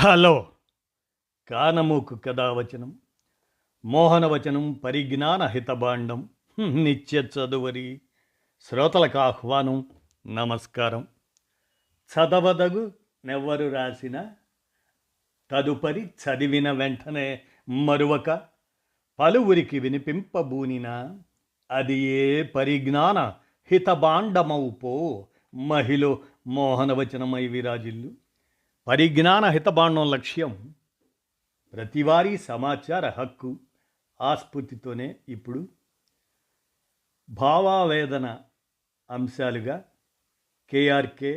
Hello కానమూకు కథావచనం మోహనవచనం పరిజ్ఞాన హితభాండం నిత్య చదువరి శ్రోతలకు ఆహ్వానం నమస్కారం. చదవదగు నెవ్వరు రాసిన తదుపరి చదివిన వెంటనే మరువక పలువురికి వినిపింపబూనిన అది ఏ పరిజ్ఞాన హితభాండమౌపో మహిళ మోహనవచనమై విరాజిల్లు. పరిజ్ఞాన హితబాండం లక్ష్యం ప్రతివారీ సమాచార హక్కు. ఆస్ఫూర్తితోనే ఇప్పుడు భావావేదన అంశాలుగా కేఆర్కే,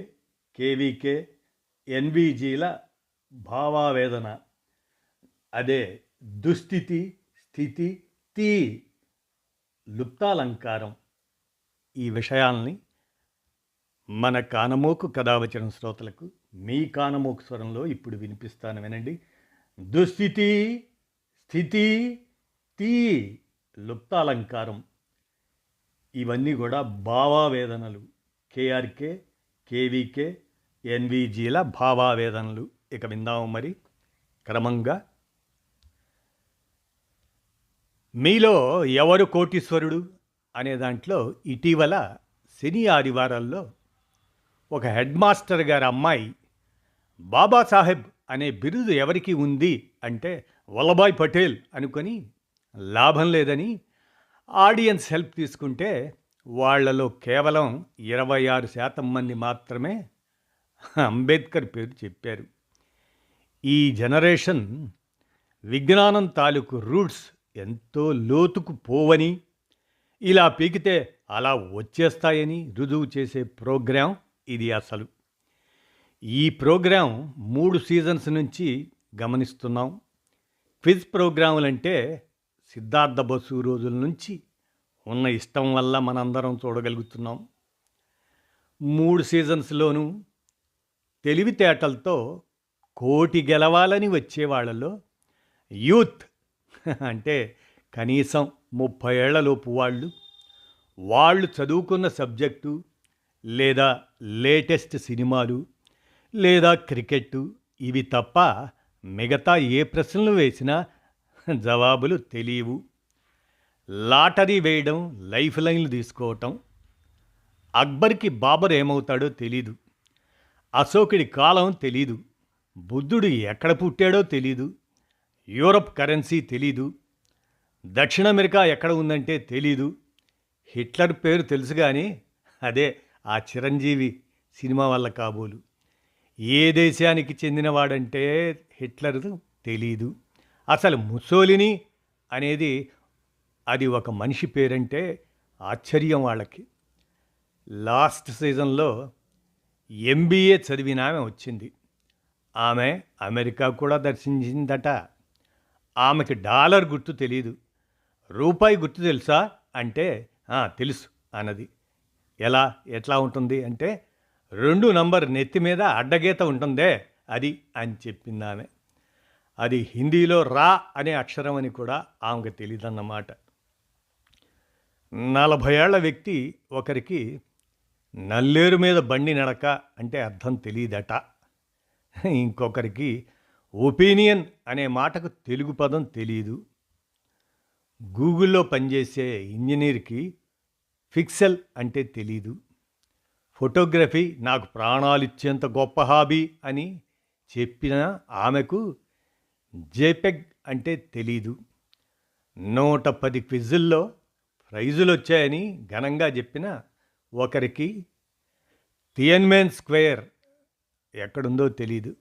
కేవీకే, ఎన్వీజీల భావావేదన, అదే దుస్థితి, స్థితి, తీ, లుప్తాలంకారం, ఈ విషయాల్ని మన కానమోకు కథావచనం శ్రోతలకు మీ కానమోకు స్వరంలో ఇప్పుడు వినిపిస్తాను, వినండి. దుస్థితి, స్థితి, తీ, లుప్తాలంకారం, ఇవన్నీ కూడా భావావేదనలు. KRK, KVK, ఎన్వీజీల భావావేదనలు. ఇక విందాము మరి క్రమంగా. మీలో ఎవరు కోటీశ్వరుడు అనే దాంట్లో ఇటీవల శని ఆదివారాల్లో ఒక హెడ్ మాస్టర్ గారి అమ్మాయి బాబాసాహెబ్ అనే బిరుదు ఎవరికి ఉంది అంటే వల్లభాయ్ పటేల్ అనుకొని లాభం లేదని ఆడియన్స్ హెల్ప్ తీసుకుంటే వాళ్లలో కేవలం 26% మంది మాత్రమే అంబేద్కర్ పేరు చెప్పారు. ఈ జనరేషన్ విజ్ఞానం తాలూకు రూట్స్ ఎంతో లోతుకు పోవని, ఇలా పీకితే అలా వచ్చేస్తాయని రుజువు చేసే ప్రోగ్రాం ఇది. అసలు ఈ ప్రోగ్రాం 3 సీజన్స్ నుంచి గమనిస్తున్నాం. క్విజ్ ప్రోగ్రాములంటే సిద్ధార్థ బసు రోజుల నుంచి ఉన్న ఇష్టం వల్ల మనందరం చూడగలుగుతున్నాం. 3 సీజన్స్లోనూ తెలివితేటలతో కోటి గెలవాలని వచ్చేవాళ్లలో యూత్ అంటే కనీసం 30 ఏళ్లలోపు వాళ్ళు చదువుకున్న సబ్జెక్టు లేదా లేటెస్ట్ సినిమాలు లేదా క్రికెట్టు, ఇవి తప్ప మిగతా ఏ ప్రశ్నలు వేసినా జవాబులు తెలియవు. లాటరీ వేయడం, లైఫ్ లైన్లు తీసుకోవటం. అక్బర్కి బాబర్ ఏమవుతాడో తెలీదు, అశోకుడి కాలం తెలీదు, బుద్ధుడు ఎక్కడ పుట్టాడో తెలీదు, యూరప్ కరెన్సీ తెలీదు, దక్షిణ అమెరికా ఎక్కడ ఉందంటే తెలీదు. హిట్లర్ పేరు తెలుసు కానీ అదే ఆ చిరంజీవి సినిమా వల్ల కాబోలు. ఏ దేశానికి చెందినవాడంటే హిట్లర్ తెలీదు. అసలు ముసోలిని అనేది అది ఒక మనిషి పేరంటే ఆశ్చర్యం వాళ్ళకి. లాస్ట్ సీజన్లో ఎంబీఏ చదివిన ఆమె వచ్చింది. ఆమె అమెరికా కూడా దర్శించిందట. ఆమెకి డాలర్ గుర్తు తెలీదు. రూపాయి గుర్తు తెలుసా అంటే తెలుసు అన్నది. ఎట్లా ఉంటుంది అంటే 2 నంబర్ నెత్తి మీద అడ్డగీత ఉంటుందే అది అని చెప్పింది ఆమె. అది హిందీలో రా అనే అక్షరం అని కూడా ఆమెకు తెలియదన్నమాట. 40 ఏళ్ల వ్యక్తి ఒకరికి నల్లేరు మీద బండి నడక అంటే అర్థం తెలియదట. ఇంకొకరికి ఒపీనియన్ అనే మాటకు తెలుగు పదం తెలియదు. గూగుల్లో పనిచేసే ఇంజనీర్కి పిక్సెల్ అంటే తెలీదు. ఫోటోగ్రఫీ నాకు ప్రాణాలు ఇచ్చేంత గొప్ప హాబీ అని చెప్పిన ఆమెకు జేపెగ్ అంటే తెలీదు. 110 క్విజుల్లో ప్రైజులు వచ్చాయని ఘనంగా చెప్పిన ఒకరికి తియన్మెన్ స్క్వేర్ ఎక్కడుందో తెలీదు.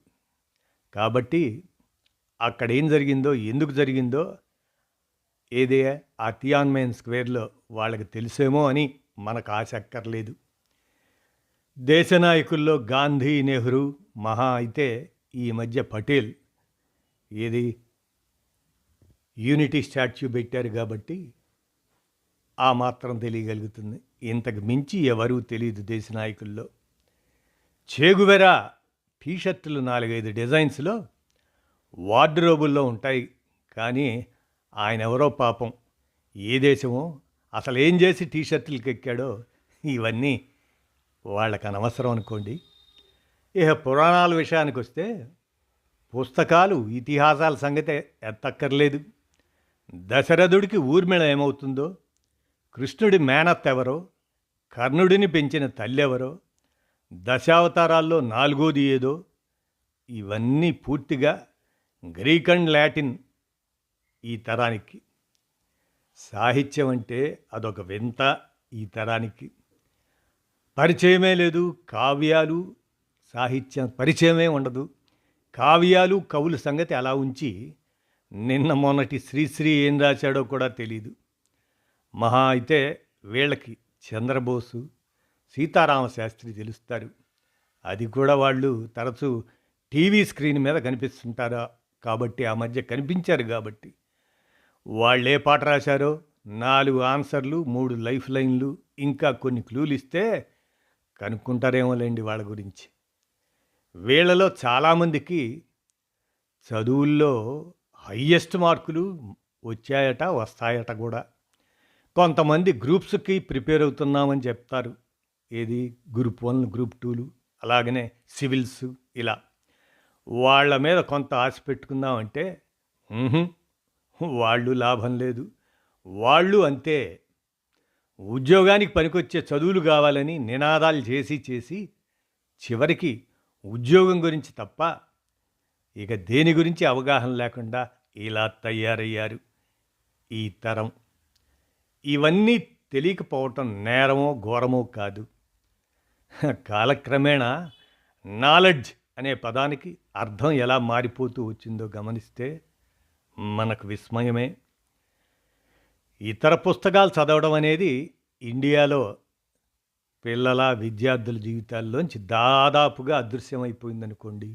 కాబట్టి అక్కడేం జరిగిందో, ఎందుకు జరిగిందో, ఏదే ఆ తియాన్మెన్ స్క్వేర్లో వాళ్ళకి తెలిసేమో అని మనకు ఆశ అక్కర్లేదు. దేశ నాయకుల్లో గాంధీ, నెహ్రూ మహా అయితే ఈ మధ్య పటేల్ ఏది యూనిటీ స్టాచ్యూ పెట్టారు కాబట్టి ఆ మాత్రం తెలియగలుగుతుంది. ఇంతకు మించి ఎవరూ తెలియదు దేశ నాయకుల్లో. చేగువెరా టీషర్టులు 4-5 డిజైన్స్లో వార్డ్రోబుల్లో ఉంటాయి. కానీ ఆయన ఎవరో పాపం, ఏ దేశమో, అసలు ఏం చేసి టీషర్టులకి ఎక్కాడో ఇవన్నీ వాళ్ళకి అనవసరం అనుకోండి. ఇక పురాణాల విషయానికి వస్తే పుస్తకాలు ఇతిహాసాల సంగతి ఎత్తక్కర్లేదు. దశరథుడికి ఊర్మిళ ఏమవుతుందో, కృష్ణుడి మేనత్ ఎవరో, కర్ణుడిని పెంచిన తల్లెవరో, దశావతారాల్లో నాలుగోది ఏదో, ఇవన్నీ పూర్తిగా గ్రీక్ అండ్ లాటిన్. ఈ తరానికి సాహిత్యం అంటే అదొక వింత. ఈ తరానికి పరిచయమే లేదు. కావ్యాలు, సాహిత్యం పరిచయమే ఉండదు. కావ్యాలు, కవుల సంగతి అలా ఉంచి, నిన్న మొన్నటి శ్రీశ్రీ ఏం రాశాడో కూడా తెలీదు. మహా అయితే వీళ్ళకి చంద్రబోసు, సీతారామశాస్త్రి తెలుస్తారు. అది కూడా వాళ్ళు తరచూ టీవీ స్క్రీన్ మీద కనిపిస్తుంటారా కాబట్టి, ఆ మధ్య కనిపించారు కాబట్టి. వాళ్ళే పాట రాశారో 4 ఆన్సర్లు, 3 లైఫ్ లైన్లు, ఇంకా కొన్ని క్లూలు ఇస్తే కనుక్కుంటారేమోలేండి వాళ్ళ గురించి. వీళ్ళలో చాలామందికి చదువుల్లో హయ్యెస్ట్ మార్కులు వచ్చాయట, వస్తాయట కూడా. కొంతమంది గ్రూప్స్కి ప్రిపేర్ అవుతున్నామని చెప్తారు. ఏది గ్రూప్ 1, గ్రూప్ 2లు, అలాగనే సివిల్స్. ఇలా వాళ్ళ మీద కొంత ఆశ పెట్టుకుందామంటే వాళ్ళు లాభం లేదు. వాళ్ళు అంతే, ఉద్యోగానికి పనికొచ్చే చదువులు కావాలని నినాదాలు చేసి చేసి చివరికి ఉద్యోగం గురించి తప్ప ఇక దేని గురించి అవగాహన లేకుండా ఇలా తయారయ్యారు ఈ తరం. ఇవన్నీ తెలియకపోవటం నేరమో ఘోరమో కాదు. కాలక్రమేణా నాలెడ్జ్ అనే పదానికి అర్థం ఎలా మారిపోతూ వచ్చిందో గమనిస్తే మనకు విస్మయమే. ఇతర పుస్తకాలు చదవడం అనేది ఇండియాలో పిల్లల, విద్యార్థుల జీవితాల్లోంచి దాదాపుగా అదృశ్యమైపోయిందనుకోండి.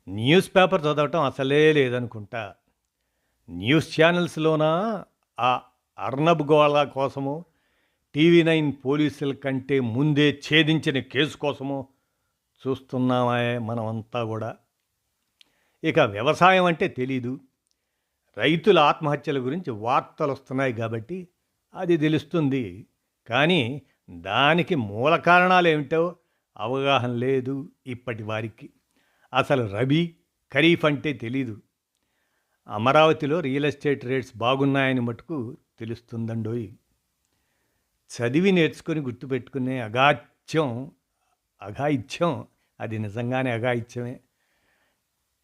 న్యూస్ పేపర్ చదవటం అసలే లేదనుకుంటా. న్యూస్ ఛానల్స్లోనా ఆ అర్నబ్ గోళ కోసమో, TV9 పోలీసుల కంటే ముందే ఛేదించిన కేసు కోసమో చూస్తున్నామే మనమంతా కూడా. ఇక వ్యవసాయం అంటే తెలీదు. రైతుల ఆత్మహత్యల గురించి వార్తలు వస్తున్నాయి కాబట్టి అది తెలుస్తుంది. కానీ దానికి మూల కారణాలు ఏమిటో అవగాహన లేదు ఇప్పటి వారికి. అసలు రబీ, ఖరీఫ్ అంటే తెలీదు. అమరావతిలో రియల్ ఎస్టేట్ రేట్స్ బాగున్నాయని మటుకు తెలుస్తుందండోయ్. చదివి నేర్చుకొని గుర్తుపెట్టుకునే అఘాయిత్యం అది నిజంగానే అఘాయిత్యమే.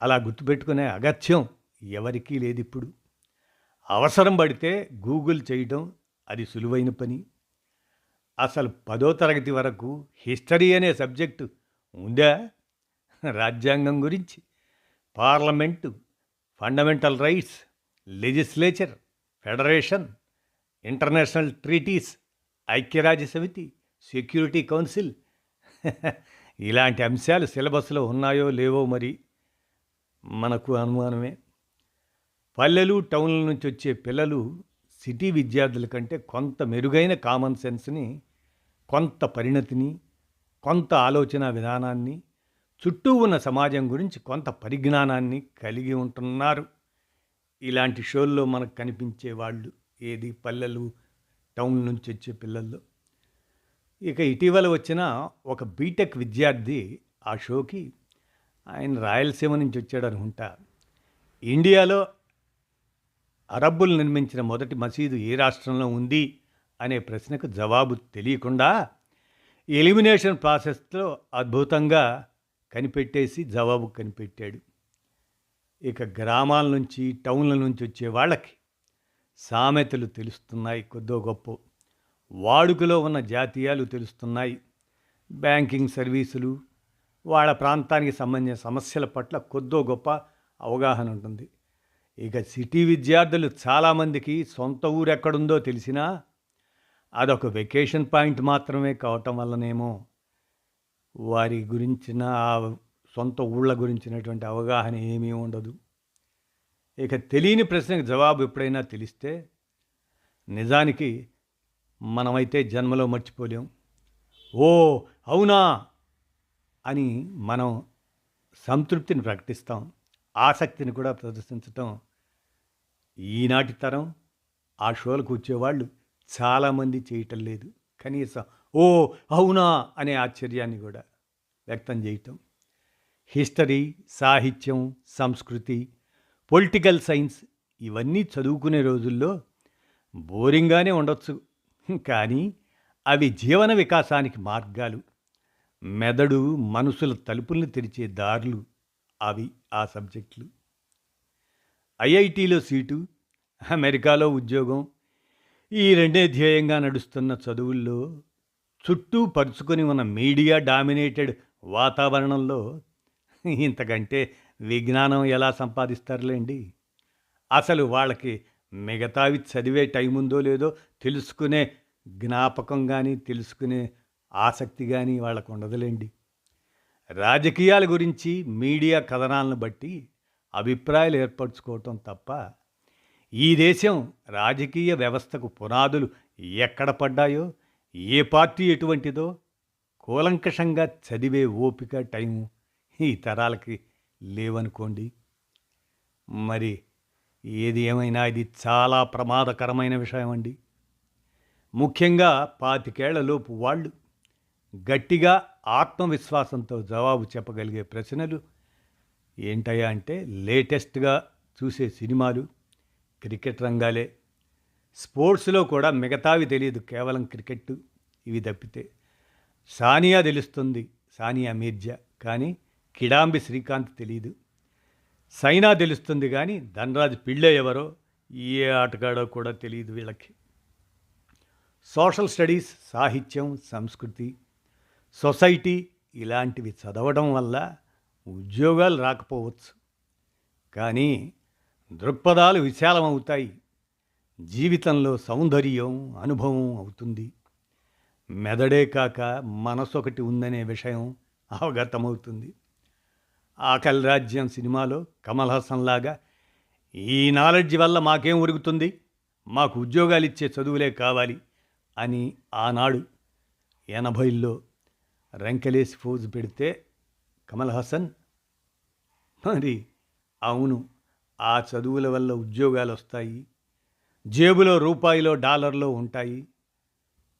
అలా గుర్తుపెట్టుకునే అగత్యం ఎవరికీ లేదు ఇప్పుడు. అవసరం పడితే గూగుల్ చేయడం అది సులువైన పని. అసలు 10వ తరగతి వరకు హిస్టరీ అనే సబ్జెక్టు ఉందా? రాజ్యాంగం గురించి, parliament, fundamental rights, legislature, federation, international treaties, ఐక్యరాజ్య సమితి, సెక్యూరిటీ కౌన్సిల్ ఇలాంటి అంశాలు సిలబస్లో ఉన్నాయో లేవో మరి మనకు అనుమానమే. పల్లెలు, టౌన్ల నుంచి వచ్చే పిల్లలు సిటీ విద్యార్థుల కంటే కొంత మెరుగైన కామన్ సెన్స్ని, కొంత పరిణతిని, కొంత ఆలోచన విధానాన్ని, చుట్టూ ఉన్న సమాజం గురించి కొంత పరిజ్ఞానాన్ని కలిగి ఉంటున్నారు. ఇలాంటి షోల్లో మనకు కనిపించే వాళ్ళు ఏది పల్లెలు, టౌన్ నుంచి వచ్చే పిల్లల్లో. ఇక ఇటీవల వచ్చిన ఒక బీటెక్ విద్యార్థి ఆ షోకి, ఆయన రాయలసీమ నుంచి వచ్చాడు అనుకుంటా. ఇండియాలో అరబ్బులు నిర్మించిన మొదటి మసీదు ఏ రాష్ట్రంలో ఉంది అనే ప్రశ్నకు జవాబు తెలియకుండా ఎలిమినేషన్ ప్రాసెస్లో అద్భుతంగా కనిపెట్టేసి జవాబు కనిపెట్టాడు. ఇక గ్రామాల నుంచి, టౌన్ల నుంచి వచ్చే వాళ్ళకి సామెతలు తెలుస్తున్నాయి, కొద్దో గొప్ప వాడుకలో ఉన్న జాతీయాలు తెలుస్తున్నాయి. బ్యాంకింగ్ సర్వీసులు, వాళ్ళ ప్రాంతానికి సంబంధించిన సమస్యల పట్ల కొద్దో గొప్ప అవగాహన ఉంటుంది. ఇక సిటీ విద్యార్థులు చాలామందికి సొంత ఊరు ఎక్కడుందో తెలిసినా అదొక వెకేషన్ పాయింట్ మాత్రమే కావటం వల్లనేమో వారి గురించిన ఆ సొంత ఊళ్ళ గురించినటువంటి అవగాహన ఏమీ ఉండదు. ఇక తెలియని ప్రశ్నకు జవాబు ఎప్పుడైనా తెలిస్తే నిజానికి మనమైతే జన్మలో మర్చిపోలేం. ఓ అవునా అని మనం సంతృప్తిని ప్రకటిస్తాం. ఆసక్తిని కూడా ప్రదర్శించటం ఈనాటి తరం ఆ షోలకు వచ్చేవాళ్ళు చాలామంది చేయటం లేదు. కనీసం ఓ అవునా అనే ఆశ్చర్యాన్ని కూడా వ్యక్తం చేయటం. హిస్టరీ, సాహిత్యం, సంస్కృతి, పొలిటికల్ సైన్స్ ఇవన్నీ చదువుకునే రోజుల్లో బోరింగ్గానే ఉండొచ్చు. కానీ అవి జీవన వికాసానికి మార్గాలు. మెదడు, మనసుల తలుపుల్ని తెరిచే దారులు అవి ఆ సబ్జెక్టులు. ఐఐటీలో సీటు, అమెరికాలో ఉద్యోగం ఈ రెండే ధ్యేయంగా నడుస్తున్న చదువుల్లో చుట్టూ పరుచుకొని ఉన్న మీడియా డామినేటెడ్ వాతావరణంలో ఇంతకంటే విజ్ఞానం ఎలా సంపాదిస్తారులేండి. అసలు వాళ్ళకి మిగతావి చదివే టైం ఉందో లేదో తెలుసుకునే జ్ఞాపకం కానీ తెలుసుకునే ఆసక్తి కానీ వాళ్ళకు ఉండదులేండి. రాజకీయాల గురించి మీడియా కథనాలను బట్టి అభిప్రాయాలు ఏర్పరచుకోవటం తప్ప ఈ దేశం రాజకీయ వ్యవస్థకు పునాదులు ఎక్కడ పడ్డాయో, ఏ పార్టీ ఎటువంటిదో కూలంకషంగా చదివే ఓపిక, టైము ఈ తరాలకి లేవనుకోండి. మరి ఏది ఏమైనా ఇది చాలా ప్రమాదకరమైన విషయం అండి. ముఖ్యంగా 25 లోపు వాళ్ళు గట్టిగా ఆత్మవిశ్వాసంతో జవాబు చెప్పగలిగే ప్రశ్నలు ఏంటయ్యా అంటే, లేటెస్ట్గా చూసే సినిమాలు, క్రికెట్ రంగాలే. స్పోర్ట్స్లో కూడా మిగతావి తెలియదు, కేవలం క్రికెట్ ఇవి తప్పితే. సానియా తెలుస్తుంది, సానియా మీర్జా, కానీ కిడాంబి శ్రీకాంత్ తెలియదు. సైనా తెలుస్తుంది కానీ ధనరాజ్ పిళ్ళే ఎవరో, ఏ ఆటగాడో కూడా తెలియదు వీళ్ళకి. సోషల్ స్టడీస్, సాహిత్యం, సంస్కృతి, సొసైటీ ఇలాంటివి చదవడం వల్ల ఉద్యోగాలు రాకపోవచ్చు, కానీ దృక్పథాలు విశాలమవుతాయి. జీవితంలో సౌందర్యం, అనుభవం అవుతుంది. మెదడే కాక మనసొకటి ఉందనే విషయం అవగతమవుతుంది. ఆకలి రాజ్యం సినిమాలో కమల్ హాసన్ లాగా ఈ నాలెడ్జ్ వల్ల మాకేం ఉరుగుతుంది, మాకు ఉద్యోగాలు ఇచ్చే చదువులే కావాలి అని ఆనాడు 80లో రెంకలేసి ఫోజు పెడితే కమల్ హాసన్, మరి అవును, ఆ చదువుల వల్ల ఉద్యోగాలు వస్తాయి, జేబులో రూపాయిలో డాలర్లో ఉంటాయి,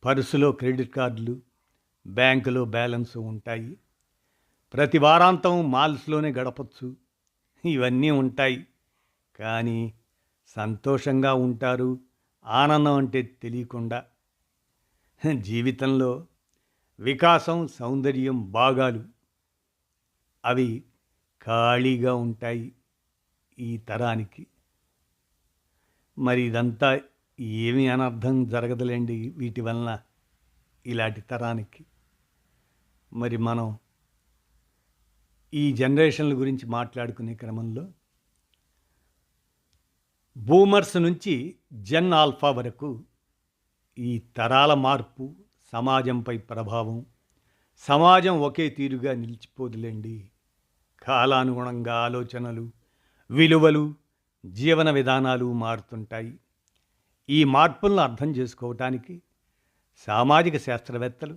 పర్సులో క్రెడిట్ కార్డులు, బ్యాంకులో బ్యాలెన్స్ ఉంటాయి, ప్రతి వారాంతం మాల్స్లోనే గడపచ్చు, ఇవన్నీ ఉంటాయి. కానీ సంతోషంగా ఉంటారు, ఆనందం అంటే తెలియకుండా. జీవితంలో వికాసం, సౌందర్యం, భాగాలు అవి ఖాళీగా ఉంటాయి ఈ తరానికి. మరి ఇదంతా ఏమీ అనర్థం జరగదులేండి వీటి వలన ఇలాంటి తరానికి. మరి మనం ఈ జనరేషన్ల గురించి మాట్లాడుకునే క్రమంలో బూమర్స్ నుంచి జెన్ ఆల్ఫా వరకు ఈ తరాల మార్పు, సమాజంపై ప్రభావం, సమాజం ఒకే తీరుగా నిలిచిపోదులేండి. కాలానుగుణంగా ఆలోచనలు, విలువలు, జీవన విధానాలు మారుతుంటాయి. ఈ మార్పులను అర్థం చేసుకోవటానికి సామాజిక శాస్త్రవేత్తలు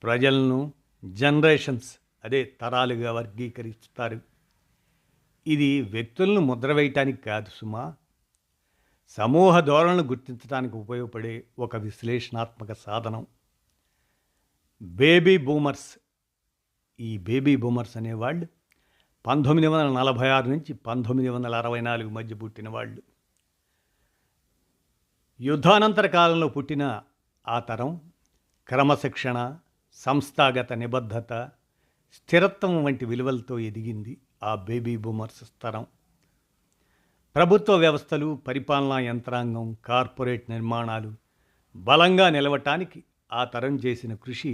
ప్రజలను జనరేషన్స్, అదే తరాలుగా వర్గీకరిస్తారు. ఇది వ్యక్తులను ముద్ర వేయటానికి కాదు సుమా, సమూహ ధోరణులను గుర్తించడానికి ఉపయోగపడే ఒక విశ్లేషణాత్మక సాధనం. బేబీ బూమర్స్, ఈ బేబీ బూమర్స్ అనేవాళ్ళు 1946 నుంచి 1964 మధ్య పుట్టిన వాళ్ళు. యుద్ధానంతర కాలంలో పుట్టిన ఆ తరం క్రమశిక్షణ, సంస్థాగత నిబద్ధత, స్థిరత్వం వంటి విలువలతో ఎదిగింది ఆ బేబీ బూమర్స్ తరం. ప్రభుత్వ వ్యవస్థలు, పరిపాలనా యంత్రాంగం, కార్పొరేట్ నిర్మాణాలు బలంగా నిలవటానికి ఆ తరం చేసిన కృషి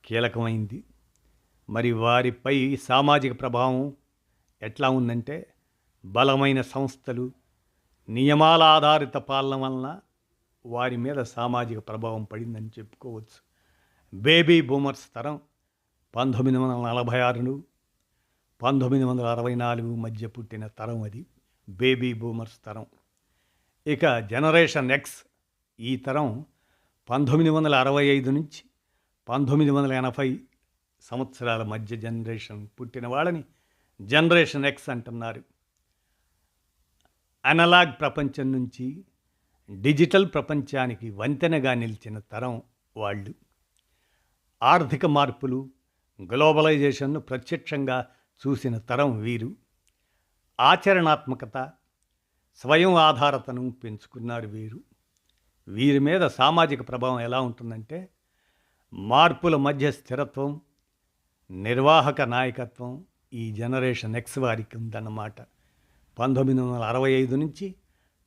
కీలకమైంది. మరి వారిపై సామాజిక ప్రభావం ఎట్లా ఉందంటే, బలమైన సంస్థలు, నియమాల ఆధారిత పాలన వలన వారి మీద సామాజిక ప్రభావం పడిందని చెప్పుకోవచ్చు. బేబీ బూమర్స్ తరం 1946 1964 మధ్య పుట్టిన తరం అది బేబీ బూమర్స్ తరం. ఇక జనరేషన్ ఎక్స్, ఈ తరం 1965 నుంచి 1980 సంవత్సరాల మధ్య జనరేషన్ పుట్టిన వాళ్ళని జనరేషన్ ఎక్స్ అంటున్నారు. అనలాగ్ ప్రపంచం నుంచి డిజిటల్ ప్రపంచానికి వంతెనగా నిలిచిన తరం వాళ్ళు. ఆర్థిక మార్పులు, గ్లోబలైజేషన్ను ప్రత్యక్షంగా చూసిన తరం వీరు. ఆచరణాత్మకత, స్వయం ఆధారతను పెంచుకున్నారు వీరు. వీరి మీద సామాజిక ప్రభావం ఎలా ఉంటుందంటే మార్పుల మధ్య స్థిరత్వం, నిర్వాహక నాయకత్వం ఈ జనరేషన్ ఎక్స్ వారికి ఉందన్నమాట. 1965 నుంచి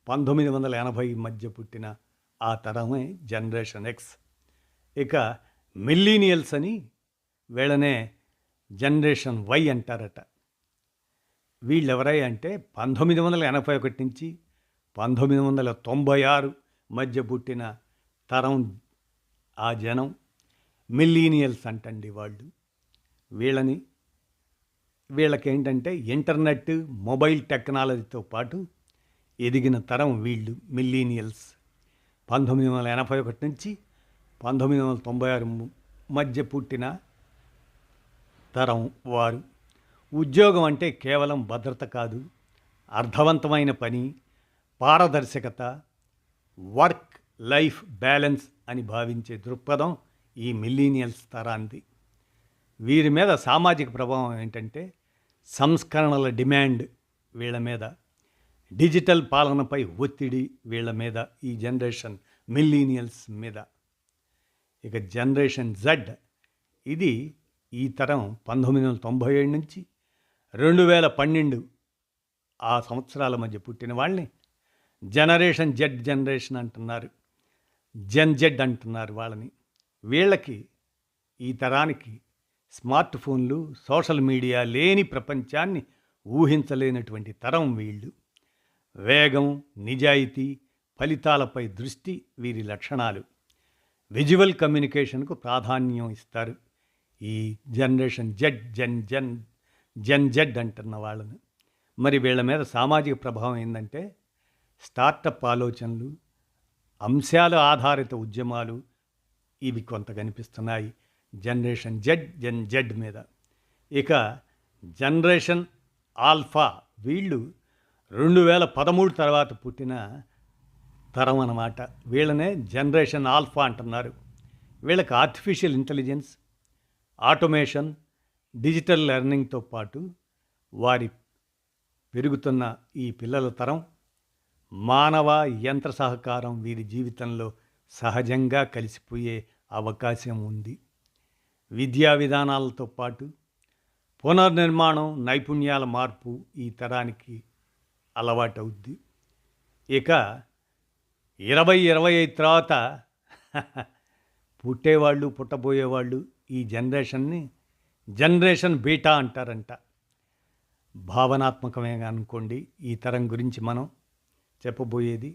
1980 మధ్య పుట్టిన ఆ తరమే జనరేషన్ ఎక్స్. ఇక మిల్లీనియల్స్ అని వీళ్ళనే జనరేషన్ వై అంటారట. వీళ్ళెవరై అంటే 1981 నుంచి 1996 మధ్య పుట్టిన తరం ఆ జనం మిల్లీనియల్స్ అంటండి వాళ్ళు. వీళ్ళకేంటంటే ఇంటర్నెట్, మొబైల్ టెక్నాలజీతో పాటు ఎదిగిన తరం వీళ్ళు మిల్లీనియల్స్. 1981 నుంచి 1996 మధ్య పుట్టిన తరం వారు. ఉద్యోగం అంటే కేవలం భద్రత కాదు, అర్థవంతమైన పని, పారదర్శకత, వర్క్ లైఫ్ బ్యాలెన్స్ అని భావించే దృక్పథం ఈ మిల్లీనియల్స్ తరాంది. వీరి మీద సామాజిక ప్రభావం ఏంటంటే సంస్కరణల డిమాండ్ వీళ్ళ మీద, డిజిటల్ పాలనపై ఒత్తిడి వీళ్ళ మీద, ఈ జనరేషన్ మిల్లీనియల్స్ మీద. ఇక జనరేషన్ జెడ్, ఇది ఈ తరం 1997 నుంచి 2012 ఆ సంవత్సరాల మధ్య పుట్టిన వాళ్ళని జనరేషన్ జెడ్ అంటున్నారు, జెడ్ అంటున్నారు వాళ్ళని. వీళ్ళకి, ఈ తరానికి స్మార్ట్ ఫోన్లు, సోషల్ మీడియా లేని ప్రపంచాన్ని ఊహించలేనటువంటి తరం వీళ్ళు. వేగం, నిజాయితీ, ఫలితాలపై దృష్టి వీరి లక్షణాలు. విజువల్ కమ్యూనికేషన్కు ప్రాధాన్యం ఇస్తారు ఈ జనరేషన్ జెడ్ అంటున్న వాళ్ళని. మరి వీళ్ళ మీద సామాజిక ప్రభావం ఏంటంటే స్టార్టప్ ఆలోచనలు, అంశాల ఆధారిత ఉద్యమాలు, ఇవి కొంత కనిపిస్తున్నాయి జనరేషన్ జెడ్ మీద. ఇక జనరేషన్ ఆల్ఫా, వీళ్ళు 2013 తర్వాత పుట్టిన తరం అన్నమాట. వీళ్ళనే జనరేషన్ ఆల్ఫా అంటున్నారు. వీళ్ళకి ఆర్టిఫిషియల్ ఇంటెలిజెన్స్, ఆటోమేషన్, డిజిటల్ లెర్నింగ్తో పాటు వారి పెరుగుతున్న ఈ పిల్లల తరం మానవ యంత్ర సహకారం వీరి జీవితంలో సహజంగా కలిసిపోయే అవకాశం ఉంది. విద్యా విధానాలతో పాటు పునర్నిర్మాణం, నైపుణ్యాల మార్పు ఈ తరానికి అలవాటవుద్ది. ఇక 2025 తర్వాత పుట్టేవాళ్ళు, పుట్టబోయేవాళ్ళు ఈ జనరేషన్ బీటా అంటారంట. భావనాత్మకమే అనుకోండి ఈ తరం గురించి మనం చెప్పబోయేది.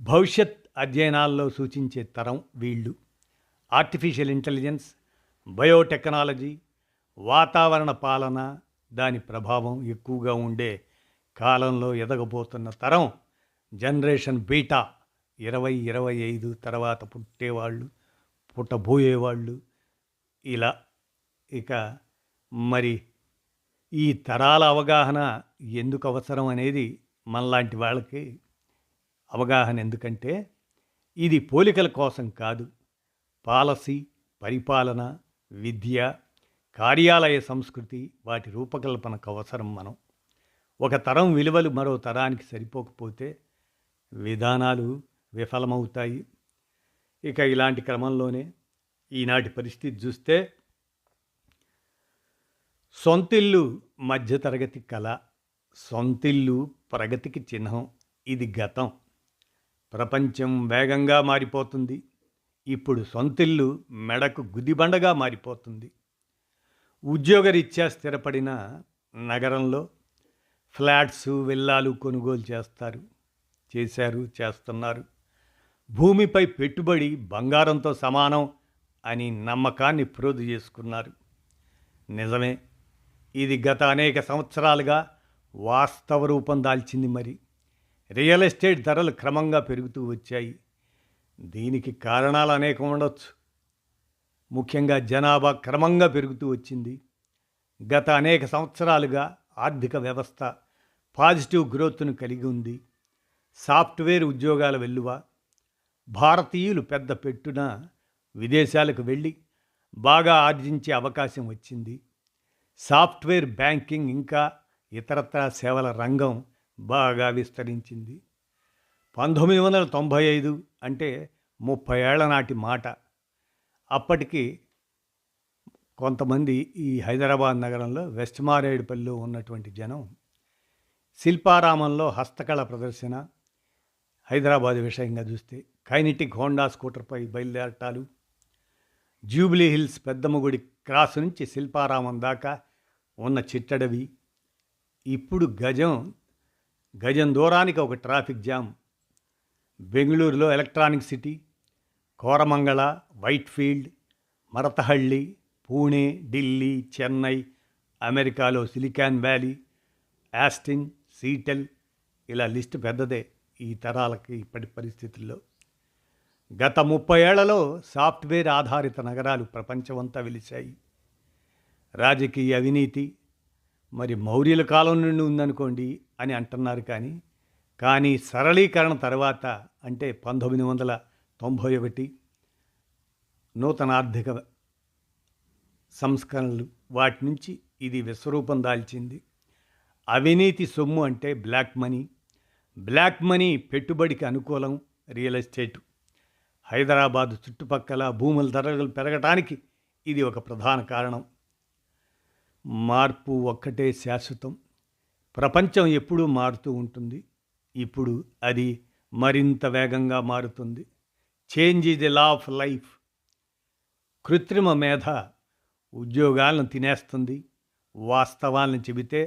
భవిష్యత్ అధ్యయనాల్లో సూచించే తరం వీళ్ళు. ఆర్టిఫిషియల్ ఇంటెలిజెన్స్, బయోటెక్నాలజీ, వాతావరణ పాలన, దాని ప్రభావం ఎక్కువగా ఉండే కాలంలో ఎదగబోతున్న తరం జనరేషన్ బీటా. 2025 తర్వాత పుట్టేవాళ్ళు, పుట్టబోయేవాళ్ళు ఇలా. ఇక మరి ఈ తరాల అవగాహన ఎందుకు అవసరం అనేది మనలాంటి వాళ్ళకి అవగాహన ఎందుకంటే ఇది పోలికల కోసం కాదు, పాలసీ, పరిపాలన, విద్య, కార్యాలయ సంస్కృతి, వాటి రూపకల్పనకు అవసరం. మనం ఒక తరం విలువలు మరో తరానికి సరిపోకపోతే విధానాలు విఫలమవుతాయి. ఇక ఇలాంటి క్రమంలోనే ఈనాటి పరిస్థితి చూస్తే సొంతిల్లు మధ్యతరగతి కళ, సొంతిల్లు ప్రగతికి చిహ్నం. ఇది గతం. ప్రపంచం వేగంగా మారిపోతుంది. ఇప్పుడు సొంతిల్లు మెడకు గుదిబండగా మారిపోతుంది. ఉద్యోగరీత్యా స్థిరపడిన నగరంలో ఫ్లాట్స్, విల్లాలు కొనుగోలు చేస్తున్నారు. భూమిపై పెట్టుబడి బంగారంతో సమానం అని నమ్మకాన్ని ప్రోధు చేసుకున్నారు. నిజమే, ఇది గత అనేక సంవత్సరాలుగా వాస్తవ రూపం దాల్చింది. మరి రియల్ ఎస్టేట్ ధరలు క్రమంగా పెరుగుతూ వచ్చాయి. దీనికి కారణాలు అనేకం ఉండొచ్చు. ముఖ్యంగా జనాభా క్రమంగా పెరుగుతూ వచ్చింది. గత అనేక సంవత్సరాలుగా ఆర్థిక వ్యవస్థ పాజిటివ్ గ్రోత్ను కలిగి ఉంది. సాఫ్ట్వేర్ ఉద్యోగాల వెల్లువ, భారతీయులు పెద్ద పెట్టున విదేశాలకు వెళ్ళి బాగా ఆర్జించే అవకాశం వచ్చింది. సాఫ్ట్వేర్, బ్యాంకింగ్ ఇంకా ఇతరత్రా సేవల రంగం బాగా విస్తరించింది. 1995 అంటే 30 ఏళ్ల నాటి మాట. అప్పటికి కొంతమంది ఈ హైదరాబాద్ నగరంలో వెస్ట్ మారేడుపల్లిలో ఉన్నటువంటి జనం శిల్పారామంలో హస్తకళ ప్రదర్శన, హైదరాబాద్ విషయంగా చూస్తే కైనెటిక్ హోండా స్కూటర్పై బయలుదేరటాలు, జూబ్లీ హిల్స్ పెద్దమ్మగుడి క్రాస్ నుంచి శిల్పారామం దాకా ఉన్న చిట్టడవి, ఇప్పుడు గజం దూరానికి ఒక ట్రాఫిక్ జామ్. బెంగళూరులో ఎలక్ట్రానిక్ సిటీ, కోరమంగళ, వైట్ఫీల్డ్, మరతహళ్ళి, పూణే, ఢిల్లీ, చెన్నై, అమెరికాలో సిలికాన్ వ్యాలీ, ఆస్టిన్, సీటెల్, ఇలా లిస్టు పెద్దదే ఈ తరాలకి ఇప్పటి పరిస్థితుల్లో. గత 30 ఏళ్లలో సాఫ్ట్వేర్ ఆధారిత నగరాలు ప్రపంచమంతా వెలిశాయి. రాజకీయ అవినీతి మరి మౌర్యుల కాలం నుండి ఉందనుకోండి అని అంటున్నారు. కానీ సరళీకరణ తర్వాత అంటే 1991 నూతన ఆర్థిక సంస్కరణలు వాటి నుంచి ఇది విశ్వరూపం దాల్చింది. అవినీతి సొమ్ము అంటే బ్లాక్ మనీ పెట్టుబడికి అనుకూలం రియల్ ఎస్టేటు. హైదరాబాద్ చుట్టుపక్కల భూముల ధరలు పెరగటానికి ఇది ఒక ప్రధాన కారణం. మార్పు ఒక్కటే శాశ్వతం. ప్రపంచం ఎప్పుడూ మారుతూ ఉంటుంది. ఇప్పుడు అది మరింత వేగంగా మారుతుంది. Change is the law of life. కృత్రిమ మేధ ఉద్యోగాలను తినేస్తుంది. వాస్తవాలను చెబితే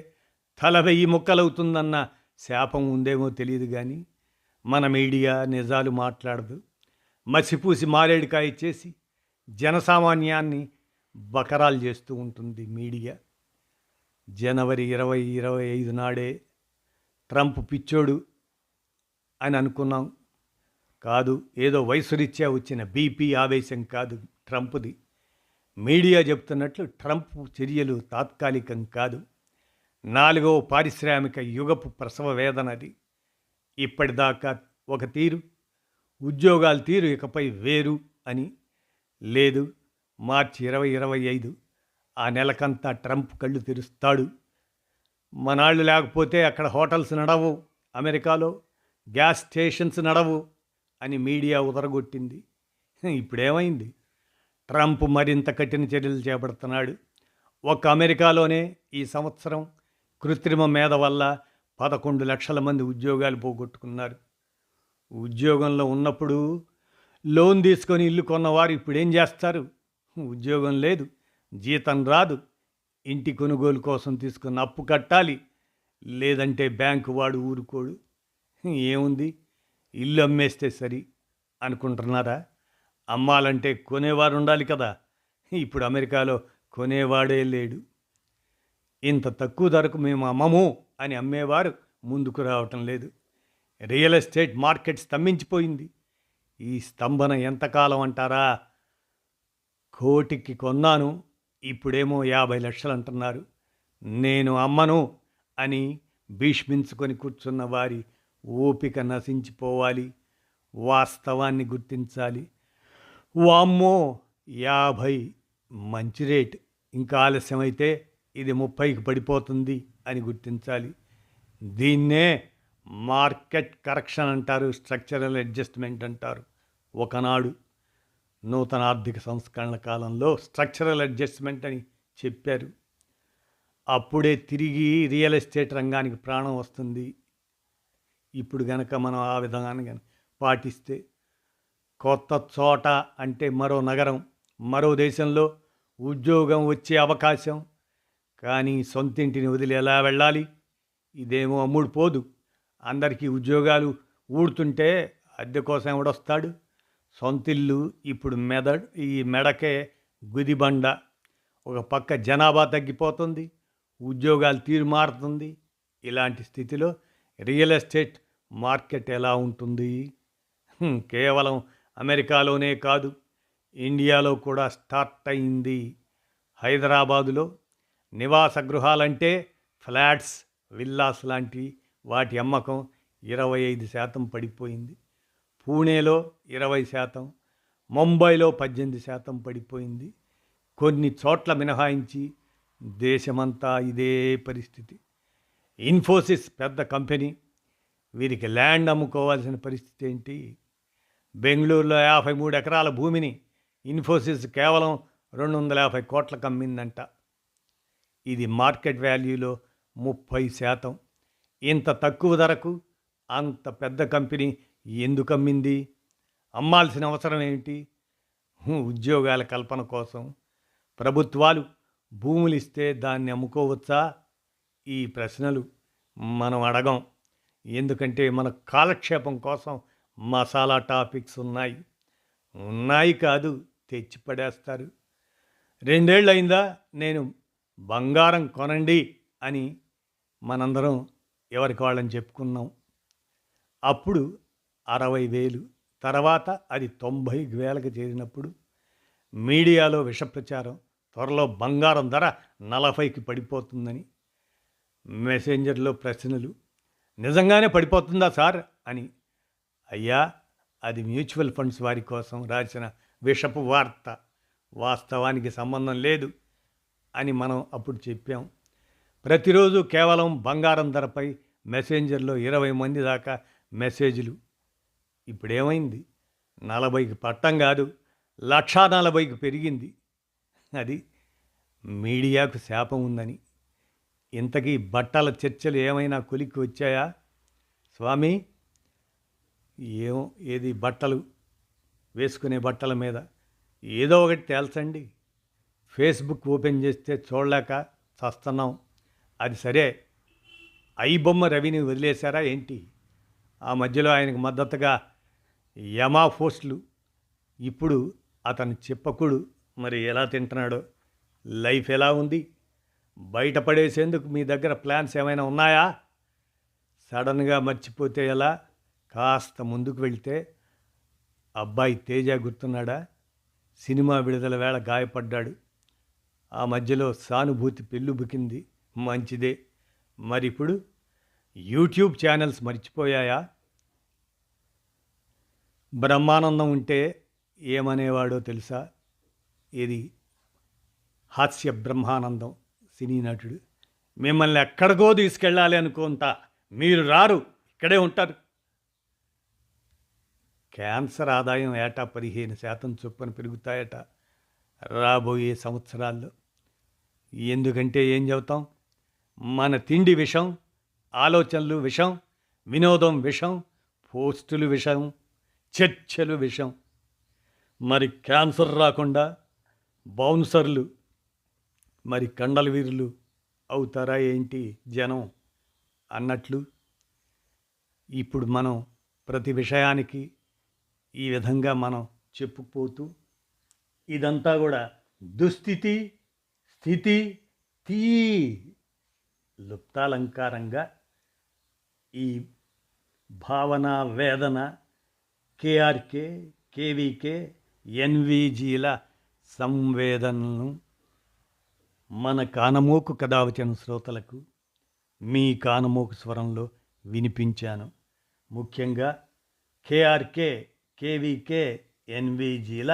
తల 1000 ముక్కలవుతుందన్న శాపం ఉందేమో తెలియదు. కానీ మన మీడియా నిజాలు మాట్లాడదు. మసిపూసి మారేడుకాయ చేసి జనసామాన్యాన్ని బకరాలు చేస్తూ ఉంటుంది మీడియా. జనవరి 2025 నాడే ట్రంప్ పిచ్చోడు అని అనుకున్నాం. కాదు, ఏదో వయసురీత్యా వచ్చిన బీపీ ఆవేశం కాదు ట్రంప్ది. మీడియా చెప్తున్నట్లు ట్రంప్ చర్యలు తాత్కాలికం కాదు. 4వ పారిశ్రామిక యుగపు ప్రసవ వేదనది. ఇప్పటిదాకా ఒక తీరు, ఉద్యోగాల తీరు ఇకపై వేరు అని లేదు. మార్చి 2025 ఆ నెలకంతా ట్రంప్ కళ్ళు తెరుస్తాడు. మనాళ్ళు లేకపోతే అక్కడ హోటల్స్ నడవు, అమెరికాలో గ్యాస్ స్టేషన్స్ నడవు అని మీడియా ఉదరగొట్టింది. ఇప్పుడేమైంది? ట్రంప్ మరింత కఠిన చర్యలు చేపడుతున్నాడు. ఒక్క అమెరికాలోనే ఈ సంవత్సరం కృత్రిమ మేధ వల్ల 11 లక్షల మంది ఉద్యోగాలు పోగొట్టుకున్నారు. ఉద్యోగంలో ఉన్నప్పుడు లోన్ తీసుకొని ఇల్లు కొన్నవారు ఇప్పుడు ఏం చేస్తారు? ఉద్యోగం లేదు, జీతం రాదు, ఇంటి కొనుగోలు కోసం తీసుకున్న అప్పు కట్టాలి, లేదంటే బ్యాంకు వాడు ఊరుకోడు. ఏముంది, ఇల్లు అమ్మేస్తే సరి అనుకుంటున్నారా? అమ్మాలంటే కొనేవారు ఉండాలి కదా. ఇప్పుడు అమెరికాలో కొనేవాడే లేడు. ఇంత తక్కువ ధరకు మేము అమ్మము అని అమ్మేవారు ముందుకు రావటం లేదు. రియల్ ఎస్టేట్ మార్కెట్ స్తంభించిపోయింది. ఈ స్తంభన ఎంతకాలం అంటారా? 1 కోటికి కొన్నాను, ఇప్పుడేమో 50 లక్షలు అంటున్నారు. నేను అమ్మను అని భీష్మించుకొని కూర్చున్న వారి ఓపిక నశించిపోవాలి. వాస్తవాన్ని గుర్తించాలి. వామ్మో 50 మంచి రేట్, ఇంకా ఆలస్యమైతే ఇది 30కి పడిపోతుంది అని గుర్తించాలి. దీన్నే మార్కెట్ కరెక్షన్ అంటారు, స్ట్రక్చరల్ అడ్జస్ట్మెంట్ అంటారు. ఒకనాడు నూతన ఆర్థిక సంస్కరణ కాలంలో స్ట్రక్చరల్ అడ్జస్ట్మెంట్ అని చెప్పారు. అప్పుడే తిరిగి రియల్ ఎస్టేట్ రంగానికి ప్రాణం వస్తుంది. ఇప్పుడు గనక మనం ఆ విధానాన్ని కనుక పాటిస్తే, కొత్త చోట అంటే మరో నగరం, మరో దేశంలో ఉద్యోగం వచ్చే అవకాశం. కానీ సొంతింటిని వదిలి ఎలా వెళ్ళాలి? ఇదేమో అమ్ముడు పోదు. అందరికీ ఉద్యోగాలు ఊడుతుంటే అద్దె కోసం ఎవడొస్తాడు? సొంతిల్లు ఇప్పుడు ఈ మెడకే గుదిబండ. ఒక పక్క జనాభా తగ్గిపోతుంది, ఉద్యోగాలు తీరు మారుతుంది. ఇలాంటి స్థితిలో రియల్ ఎస్టేట్ మార్కెట్ ఎలా ఉంటుంది? కేవలం అమెరికాలోనే కాదు, ఇండియాలో కూడా స్టార్ట్ అయింది. హైదరాబాదులో నివాస గృహాలంటే ఫ్లాట్స్, విల్లాస్ లాంటి వాటి అమ్మకం 25% పడిపోయింది. పూణేలో 20%, ముంబైలో 18% పడిపోయింది. కొన్ని చోట్ల మినహాయించి దేశమంతా ఇదే పరిస్థితి. ఇన్ఫోసిస్ పెద్ద కంపెనీ, వీరికి ల్యాండ్ అమ్ముకోవాల్సిన పరిస్థితి ఏంటి? బెంగళూరులో 53 ఎకరాల భూమిని ఇన్ఫోసిస్ కేవలం 250 కోట్లకు అమ్మిందంట. ఇది మార్కెట్ వాల్యూలో 30%. ఇంత తక్కువ ధరకు అంత పెద్ద కంపెనీ ఎందుకు అమ్మింది? అమ్మాల్సిన అవసరం ఏమిటి? ఉద్యోగాల కల్పన కోసం ప్రభుత్వాలు భూములు ఇస్తే దాన్ని అమ్ముకోవచ్చా? ఈ ప్రశ్నలు మనం అడగం. ఎందుకంటే మన కాలక్షేపం కోసం మసాలా టాపిక్స్ ఉన్నాయి కాదు, తెచ్చి పడేస్తారు. 2 ఏళ్ళు అయిందా నేను బంగారం కొనండి అని మనందరం ఎవరికి వాళ్ళని చెప్పుకున్నాం. అప్పుడు 60,000, తర్వాత అది 90,000కి చేరినప్పుడు మీడియాలో విషప్రచారం, త్వరలో బంగారం ధర 40కి పడిపోతుందని. మెసెంజర్లో ప్రశ్నలు, నిజంగానే పడిపోతుందా సార్ అని. అయ్యా, అది మ్యూచువల్ ఫండ్స్ వారి కోసం రాసిన విషపు వార్త, వాస్తవానికి సంబంధం లేదు అని మనం అప్పుడు చెప్పాం. ప్రతిరోజు కేవలం బంగారం ధరపై మెసెంజర్లో 20 మంది దాకా మెసేజ్లు. ఇప్పుడేమైంది? 40కి పట్టం కాదు, 140,000కి పెరిగింది. అది మీడియాకు శాపం ఉందని. ఇంతకీ బట్టల చర్చలు ఏమైనా కొలిక్కి వచ్చాయా స్వామి? ఏది బట్టలు వేసుకునే బట్టల మీద ఏదో ఒకటి తేల్చండి. ఫేస్బుక్ ఓపెన్ చేస్తే చూడలేక చస్తున్నాం. అది సరే, ఐబొమ్మ రవిని వదిలేశారా ఏంటి? ఆ మధ్యలో ఆయనకు మద్దతుగా యమా పోస్టులు. ఇప్పుడు అతను చెప్పకుడు మరి ఎలా తింటున్నాడో, లైఫ్ ఎలా ఉంది? బయటపడేసేందుకు మీ దగ్గర ప్లాన్స్ ఏమైనా ఉన్నాయా? సడన్గా మర్చిపోతే ఎలా? కాస్త ముందుకు వెళితే అబ్బాయి తేజ గుర్తున్నాడా? సినిమా విడుదల వేళ గాయపడ్డాడు. ఆ మధ్యలో సానుభూతి పెళ్ళుబుకింది, మంచిదే. మరిప్పుడు యూట్యూబ్ ఛానల్స్ మర్చిపోయాయా? బ్రహ్మానందం ఉంటే ఏమనేవాడో తెలుసా? ఇది హాస్య బ్రహ్మానందం, సినీ నటుడు. మిమ్మల్ని ఎక్కడికో తీసుకెళ్ళాలి అనుకుంటా, మీరు రారు, ఇక్కడే ఉంటారు. క్యాన్సర్ ఆదాయం ఏటా 15% చొప్పున పెరుగుతాయట రాబోయే సంవత్సరాల్లో. ఎందుకంటే ఏం చెబుతాం? మన తిండి విషం, ఆలోచనలు విషం, వినోదం విషం, పోస్టులు విషం, చర్చలు విషం. మరి క్యాన్సర్ రాకుండా బౌన్సర్లు, మరి కండల వీరులు అవుతారా ఏంటి జనం అన్నట్లు? ఇప్పుడు మనం ప్రతి విషయానికి ఈ విధంగా మనం చెప్పుకుపోతూ, ఇదంతా కూడా దుస్థితి, స్థితి, తీ లుప్తాలంకారంగా ఈ భావన, వేదన, కేఆర్కే, కేవీకే, ఎన్వీజీల సంవేదనలను మన కానమోకు కథావచన శ్రోతలకు మీ కానమోకు స్వరంలో వినిపించాను. ముఖ్యంగా కేఆర్కే, కేవీకే, ఎన్వీజీల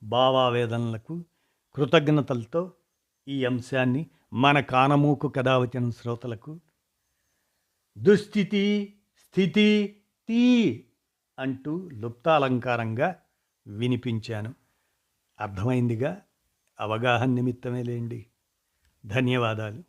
భావావేదనలకు కృతజ్ఞతలతో ఈ అంశాన్ని మన కానమోకు కథావచన శ్రోతలకు దుస్థితి, స్థితి, తీ అంటూ లుప్తాలంకారంగా వినిపించాను. అర్థమైందిగా? అవగాహన నిమిత్తమే లేండి. ధన్యవాదాలు.